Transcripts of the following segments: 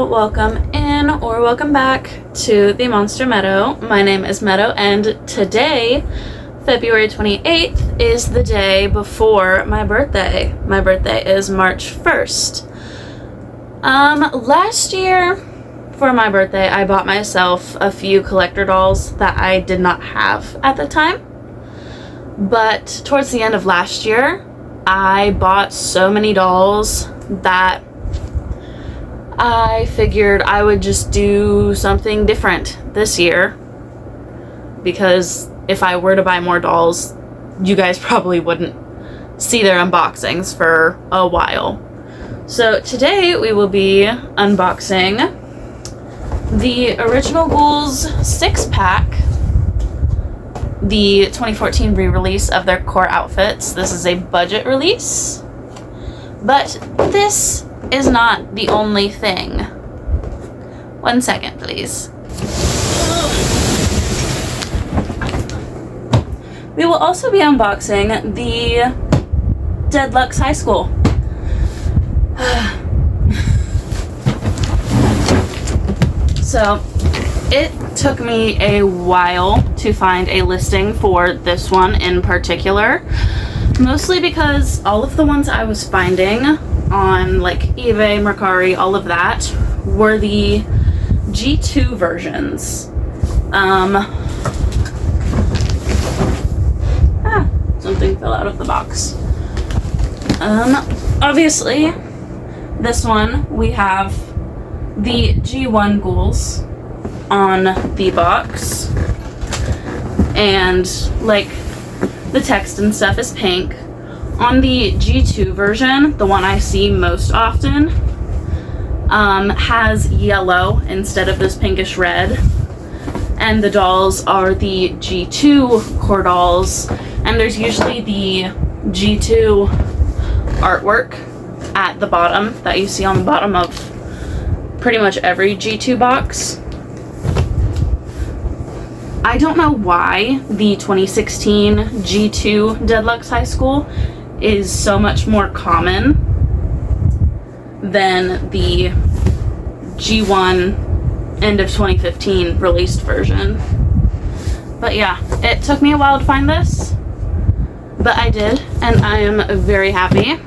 welcome in or welcome back to the Monster Meadow. My name is Meadow, and today, February 28th, is the day before my birthday. My birthday is March 1st. Last year, for my birthday, I bought myself a few collector dolls that I did not have at the time. But towards the end of last year, I bought so many dolls that I figured I would just do something different this year, because if I were to buy more dolls, you guys probably wouldn't see their unboxings for a while. So today we will be unboxing the Original Ghouls 6-pack, the 2014 re-release of their core outfits. This is a budget release, but this is not the only thing. 1 second, please. We will also be unboxing the Deadlux High School. So, it took me a while to find a listing for this one in particular, mostly because all of the ones I was finding on like eBay, Mercari, all of that were the G2 versions. Something fell out of the box. Obviously, this one we have the G1 ghouls on the box, and like the text and stuff is pink. On the G2 version, the one I see most often, has yellow instead of this pinkish red, and the dolls are the G2 core dolls, and there's usually the G2 artwork at the bottom that you see on the bottom of pretty much every G2 box. I don't know why the 2016 G2 Deadlux High School is so much more common than the G1 end of 2015 released version. But yeah, it took me a while to find this, but I did, and I am very happy.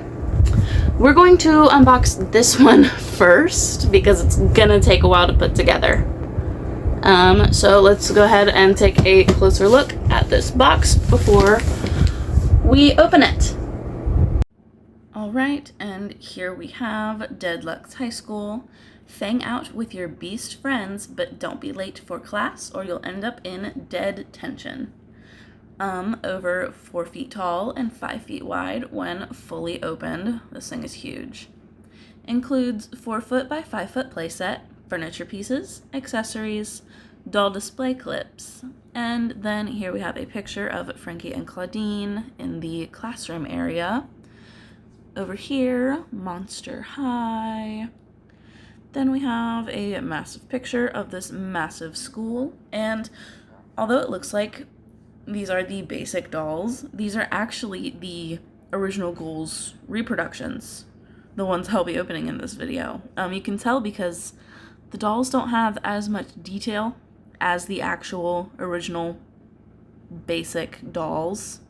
We're going to unbox this one first because it's gonna take a while to put together. So let's go ahead and take a closer look at this box before we open it. Alright, and here we have Deadlux High School. Hang out with your beast friends, but don't be late for class or you'll end up in dead tension. Over 4 feet tall and 5 feet wide when fully opened. This thing is huge. Includes 4 foot by 5 foot playset, furniture pieces, accessories, doll display clips, and then here we have a picture of Frankie and Claudine in the classroom area. Over here, Monster High. Then we have a massive picture of this massive school, and although it looks like these are the basic dolls, these are actually the Original Ghouls reproductions, the ones I'll be opening in this video. You can tell because the dolls don't have as much detail as the actual original basic dolls.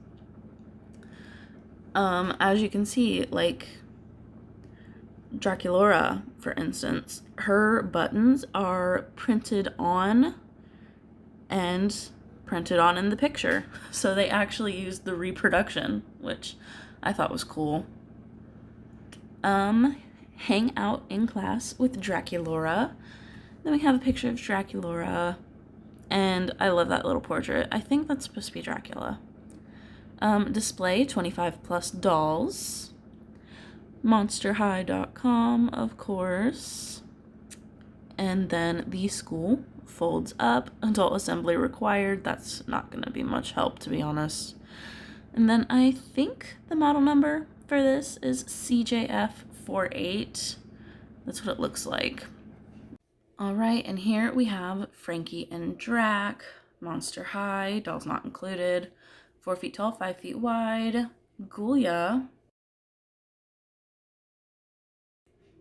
As you can see, like Draculaura, for instance, her buttons are printed on and printed on in the picture. So they actually used the reproduction, which I thought was cool. Hang out in class with Draculaura. Then we have a picture of Draculaura, and I love that little portrait. I think that's supposed to be Dracula. Display 25 plus dolls. MonsterHigh.com, of course. And then the school folds up. Adult assembly required. That's not going to be much help, to be honest. And then I think the model number for this is CJF48. That's what it looks like. Alright, and here we have Frankie and Drac. Monster High, dolls not included. 4 feet tall, 5 feet wide. Ghoulia.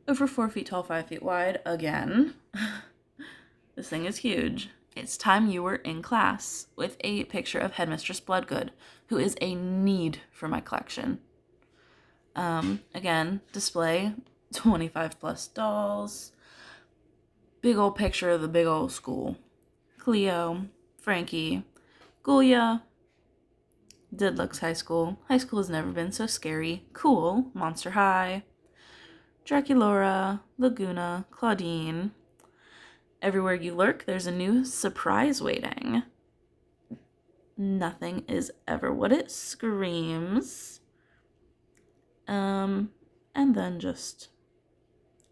over 4 feet tall, 5 feet wide. Again, this thing is huge. It's time you were in class, with a picture of Headmistress Bloodgood, who is a need for my collection. Again, display 25 plus dolls. Big old picture of the big old school. Cleo, Frankie, Gulia, Deadlux High School. High school has never been so scary. Cool, Monster High, Draculaura, Laguna, Claudine. Everywhere you lurk, there's a new surprise waiting. Nothing is ever what it screams. And then just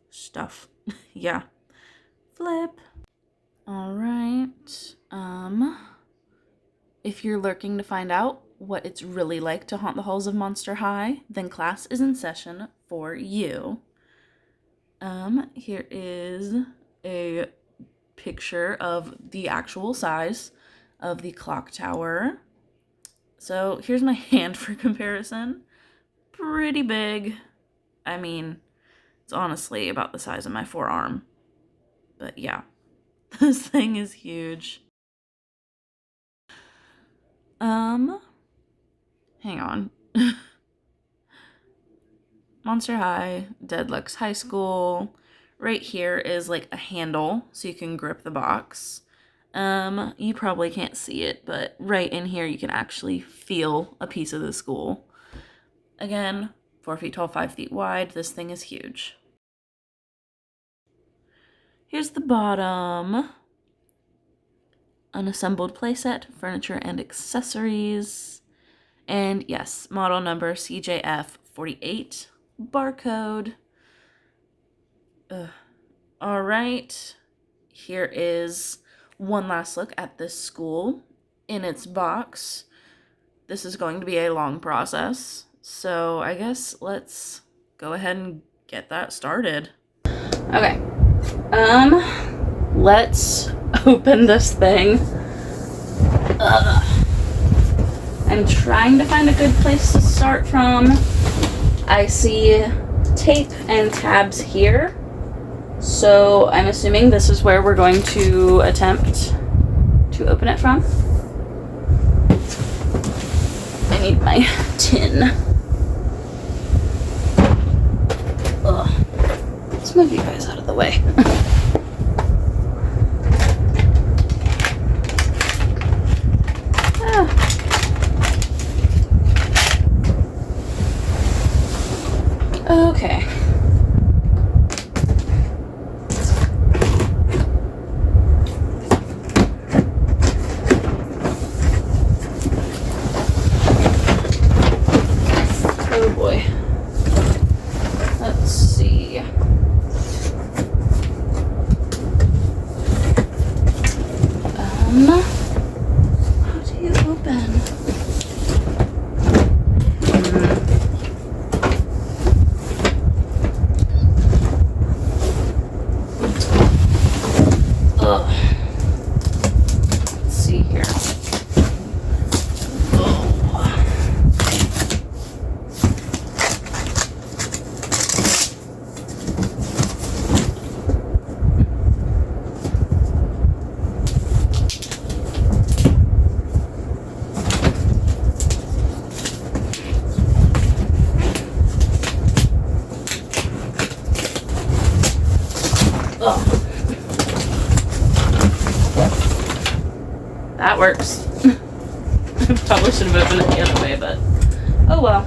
stuff. Yeah. Flip. All right. If you're lurking to find out what it's really like to haunt the halls of Monster High, then class is in session for you. Here is a picture of the actual size of the clock tower. So here's my hand for comparison. Pretty big. I mean, it's honestly about the size of my forearm. But yeah, this thing is huge. Hang on. Monster High, Deadlux High School. Right here is like a handle so you can grip the box. You probably can't see it, but right in here you can actually feel a piece of the school. Again, 4 feet tall, 5 feet wide. This thing is huge. Here's the bottom. Unassembled playset, furniture and accessories. And yes, model number CJF48. Barcode. All right. Here is one last look at this school in its box. This is going to be a long process, so I guess let's go ahead and get that started. Okay. Let's open this thing. I'm trying to find a good place to start from. I see tape and tabs here, so I'm assuming this is where we're going to attempt to open it from. I need my tin. Let's move you guys out of the way. Okay. Oh boy. Let's see. How do you open? Let's see here. That works. I probably should have opened it the other way, but oh well.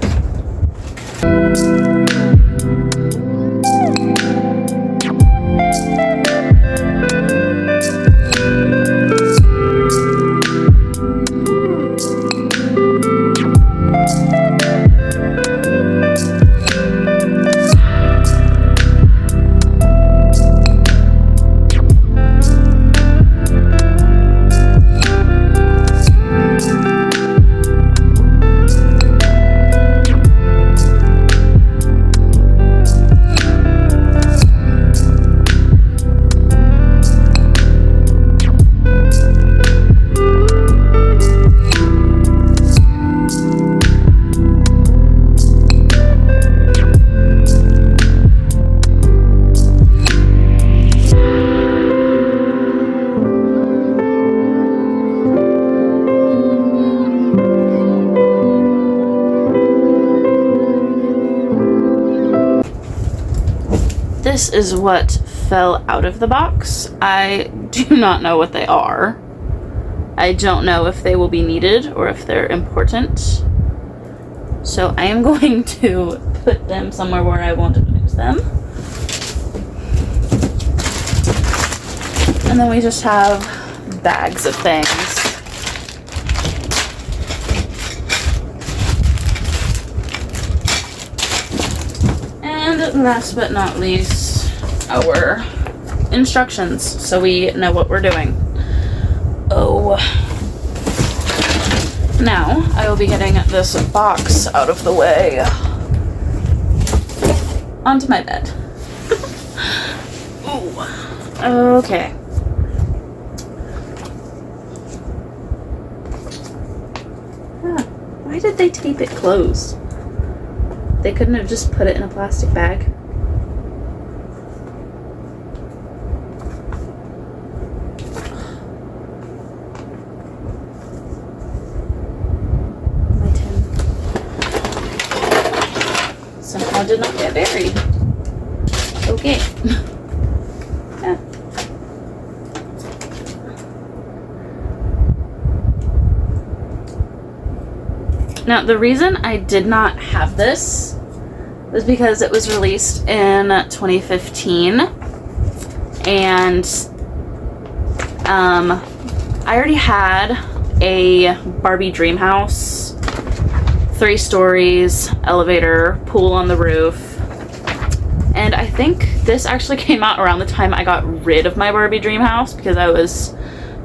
this is what fell out of the box. I do not know what they are. I don't know if they will be needed or if they're important. So I am going to put them somewhere where I won't lose them. And then we just have bags of things. And last but not least, our instructions, so we know what we're doing. Oh. Now, I will be getting this box out of the way. Onto my bed. Ooh. Okay. Why did they tape it closed? They couldn't have just put it in a plastic bag. My tin somehow did not get buried. Okay. Yeah. Now, the reason I did not have this was because it was released in 2015, and I already had a Barbie dream house, 3 stories, elevator, pool on the roof, and I think this actually came out around the time I got rid of my Barbie dream house because I was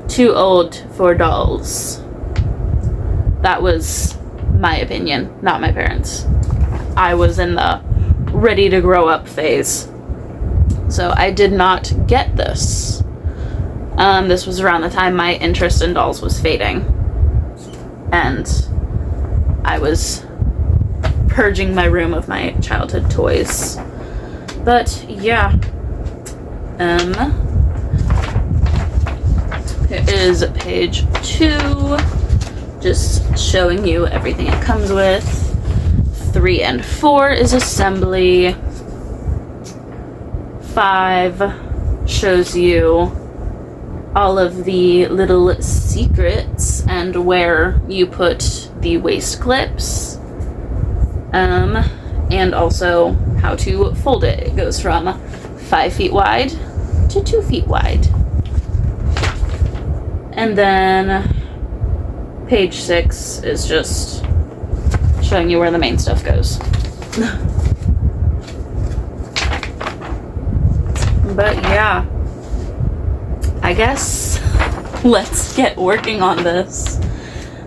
too old for dolls. That was my opinion, not my parents'. I was in the ready to grow up phase. So I did not get this. This was around the time my interest in dolls was fading. And I was purging my room of my childhood toys. But yeah. Here is page 2. Just showing you everything it comes with. 3 and 4 is assembly. 5 shows you all of the little secrets and where you put the waist clips. And also how to fold it. It goes from 5 feet wide to 2 feet wide. And then page 6 is just showing you where the main stuff goes. But yeah, I guess let's get working on this.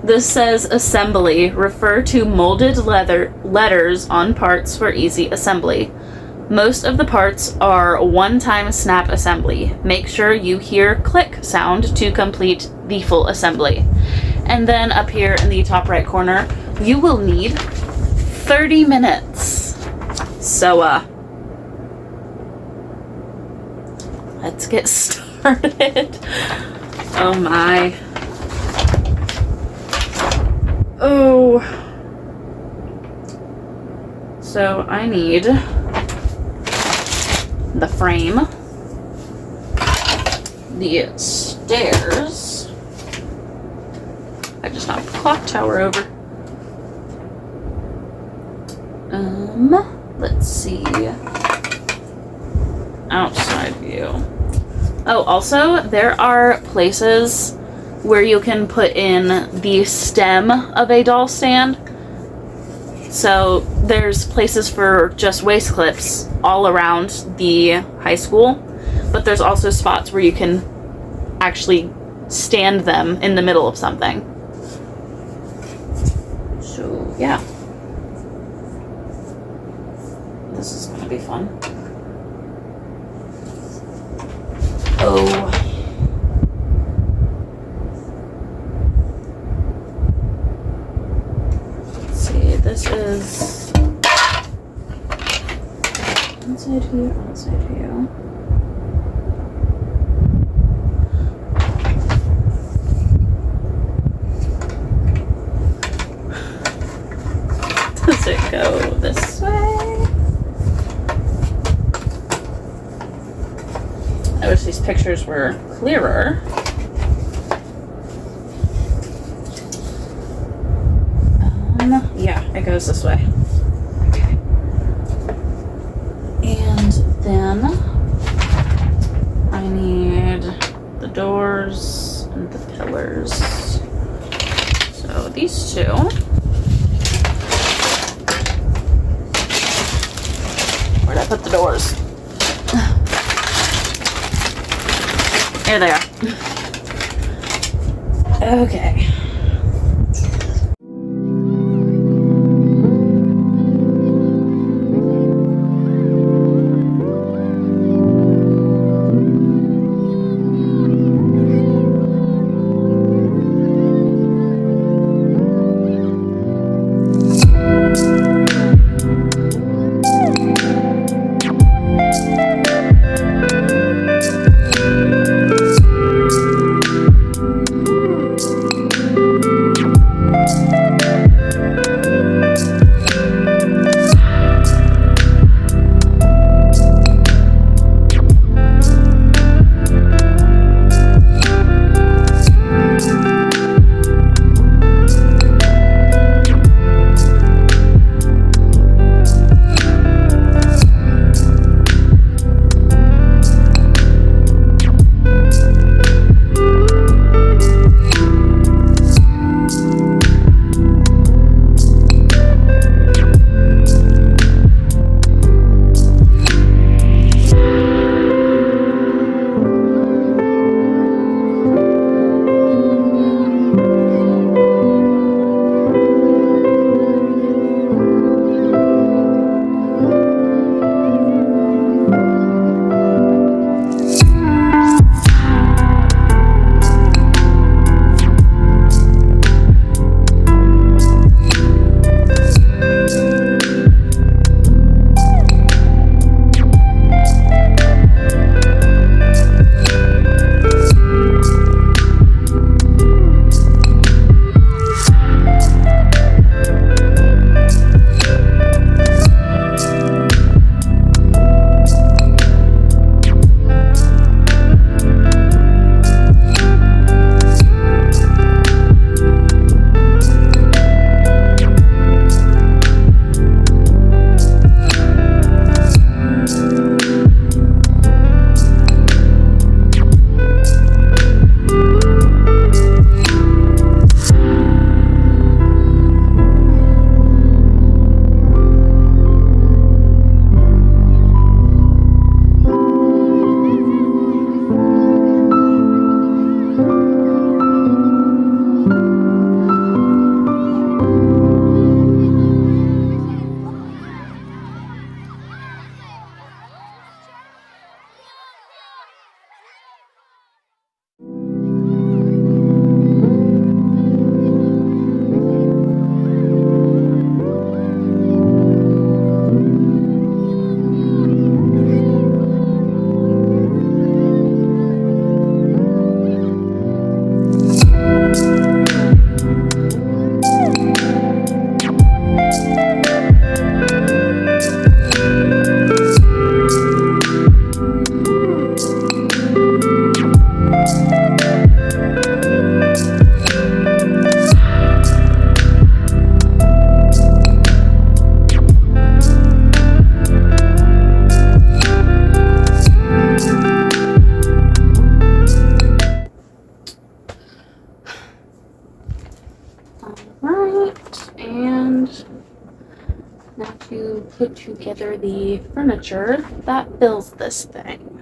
This says assembly. Refer to molded letters on parts for easy assembly. Most of the parts are one-time snap assembly. Make sure you hear click sound to complete the full assembly. And then up here in the top right corner, you will need 30 minutes. So, let's get started. Oh my. Oh. So I need the frame, the stairs. I just knocked the clock tower over. Let's see. Outside view. Oh, also, there are places where you can put in the stem of a doll stand. So there's places for just waist clips all around the high school, but there's also spots where you can actually stand them in the middle of something. So yeah, this is gonna be fun. Oh. Let's see, this is inside view, outside view. Does it go this way? pictures were clearer. Yeah, it goes this way. Okay. And then I need the doors and the pillars. So these two. Where'd I put the doors? Here they are. Okay. Now to put together the furniture that fills this thing.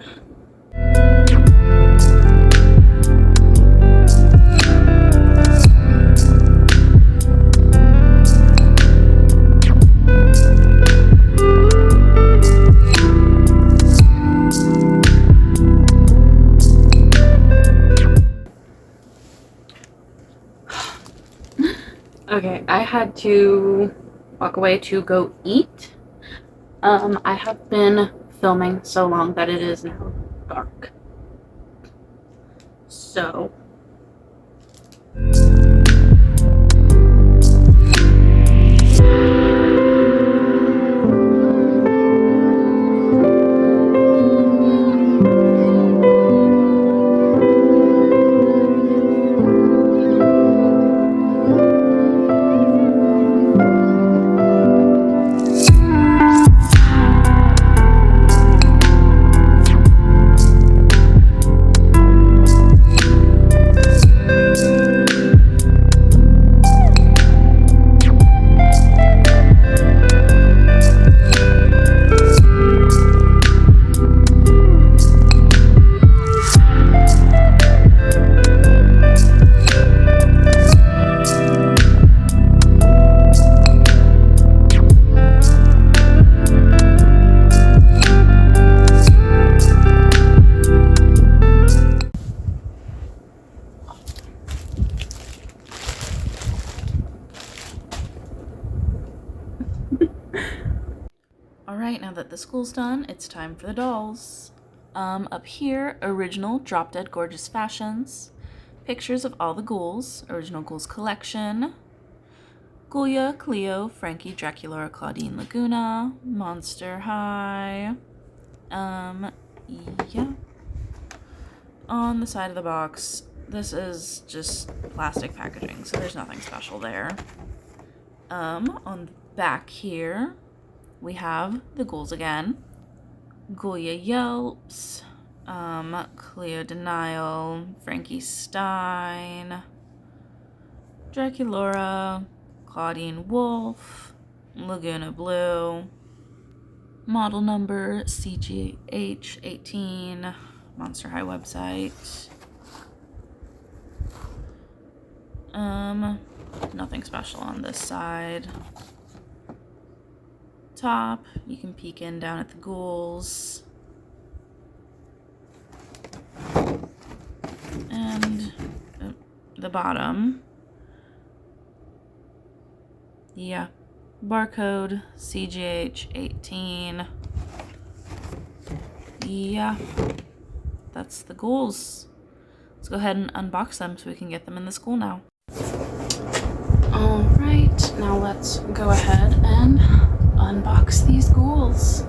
Okay, I had to walk away to go eat. I have been filming so long that it is now dark. So Alright, now that the school's done, it's time for the dolls. Up here, original Drop Dead Gorgeous Fashions. Pictures of all the ghouls. Original Ghouls Collection. Ghoulia, Cleo, Frankie, Dracula, Claudine, Laguna. Monster High. Yeah. On the side of the box, this is just plastic packaging, so there's nothing special there. On the back here, we have the ghouls again. Ghoulia Yelps, Cleo Denial, Frankie Stein, Draculaura, Claudine Wolf, Laguna Blue, model number CGH18, Monster High website. Nothing special on this side. Top, you can peek in down at the ghouls. And the bottom. Yeah. Barcode CGH18. Yeah. That's the ghouls. Let's go ahead and unbox them so we can get them in the school now. Alright, now let's go ahead and unbox these ghouls.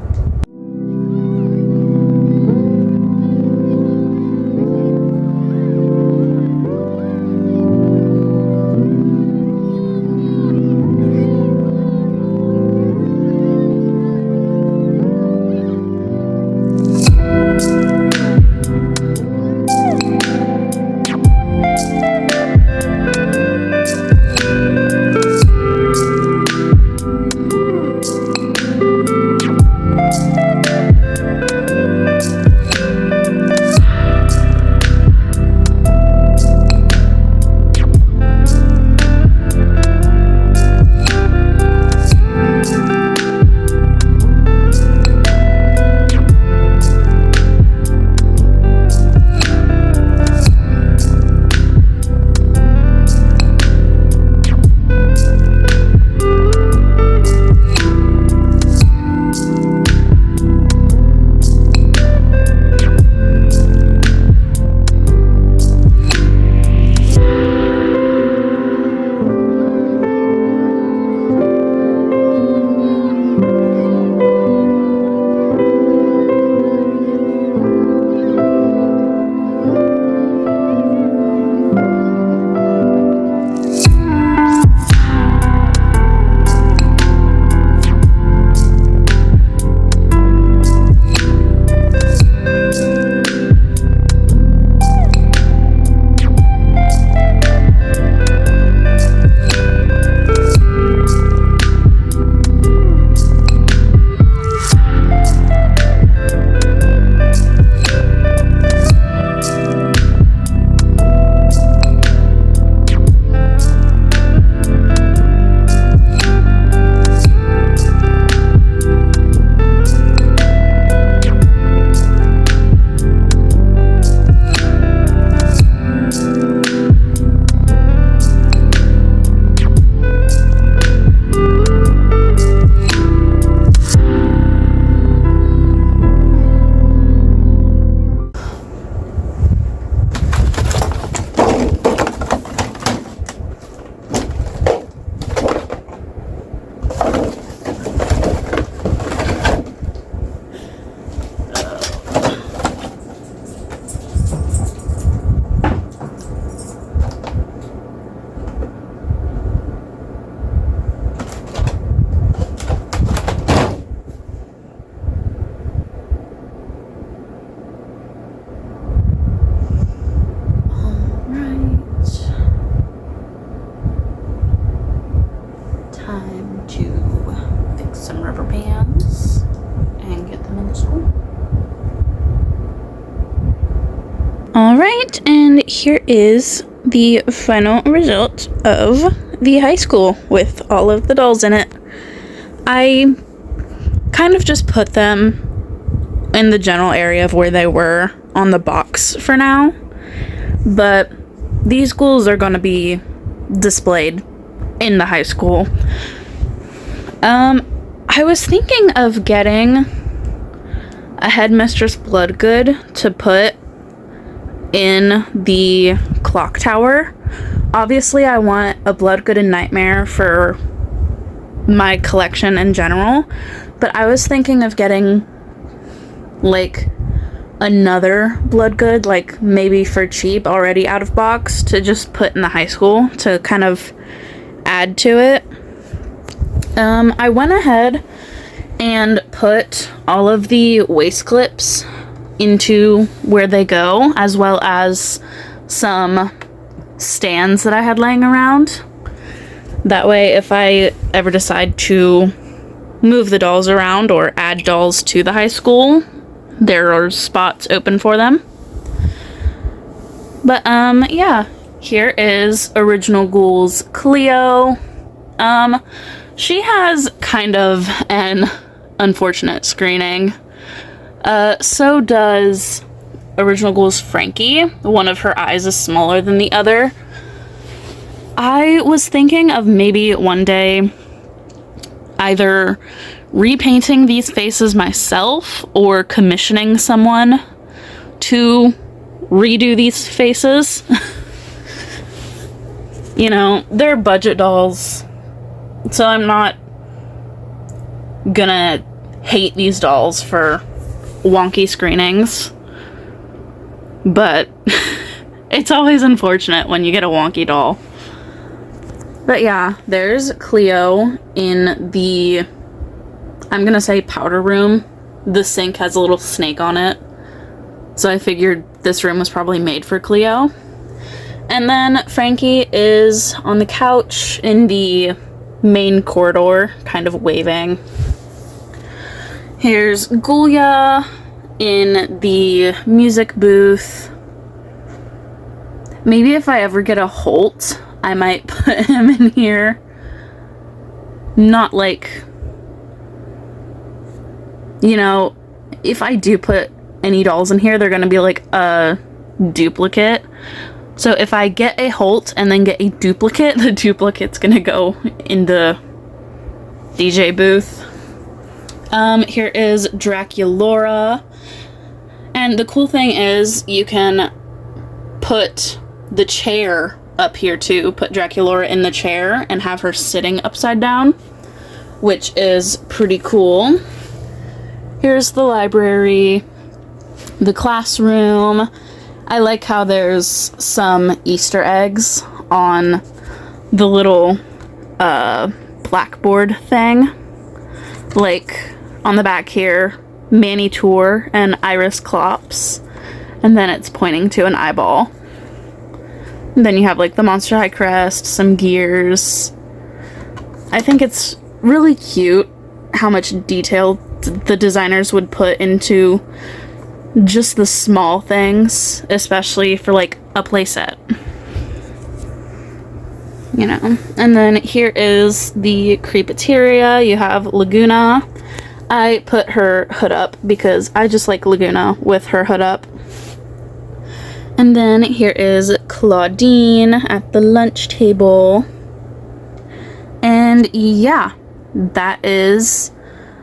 Alright, and here is the final result of the high school with all of the dolls in it. I kind of just put them in the general area of where they were on the box for now, but these ghouls are going to be displayed in the high school. I was thinking of getting a Headmistress Bloodgood to put in the clock tower. Obviously, I want a Bloodgood and Nightmare for my collection in general, but I was thinking of getting, like, another Bloodgood, like, maybe for cheap, already out of box, to just put in the high school to kind of add to it. I went ahead and put all of the waist clips into where they go, as well as some stands that I had laying around. That way, if I ever decide to move the dolls around or add dolls to the high school, there are spots open for them. But, yeah. Here is Original Ghouls Cleo. She has kind of an unfortunate screening. So does Original Ghouls Frankie. One of her eyes is smaller than the other. I was thinking of maybe one day either repainting these faces myself or commissioning someone to redo these faces. You know, they're budget dolls, so I'm not gonna hate these dolls for wonky screenings, but it's always unfortunate when you get a wonky doll. But yeah, there's Cleo in the, I'm gonna say powder room. The sink has a little snake on it, so I figured this room was probably made for Cleo. And then Frankie is on the couch in the main corridor, kind of waving. Here's Ghoulia in the music booth. Maybe if I ever get a Holt, I might put him in here. Not like, you know, if I do put any dolls in here, they're gonna be like a duplicate. So if I get a Holt and then get a duplicate, the duplicate's gonna go in the DJ booth. Here is Draculaura. And the cool thing is you can put the chair up here too. Put Draculaura in the chair and have her sitting upside down, which is pretty cool. Here's the library, the classroom. I like how there's some Easter eggs on the little blackboard thing. Like on the back here, Manny Tour and Iris Clops, and then it's pointing to an eyeball. And then you have like the Monster High crest, some gears. I think it's really cute how much detail the designers would put into just the small things, especially for like a playset. You know. And then here is the Creepateria. You have Laguna. I put her hood up because I just like Laguna with her hood up. And then here is Claudine at the lunch table. And yeah, that is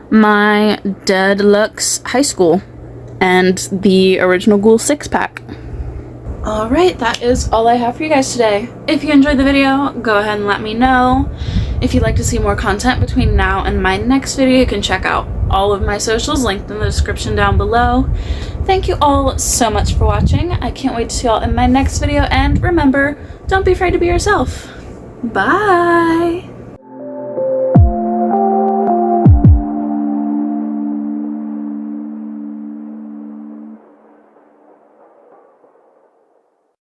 my Dead Lux High School and the Original Ghoul 6-pack. Alright, that is all I have for you guys today. If you enjoyed the video, go ahead and let me know. If you'd like to see more content between now and my next video, you can check out all of my socials linked in the description down below. Thank you all so much for watching. I can't wait to see you all in my next video, and remember, don't be afraid to be yourself. Bye!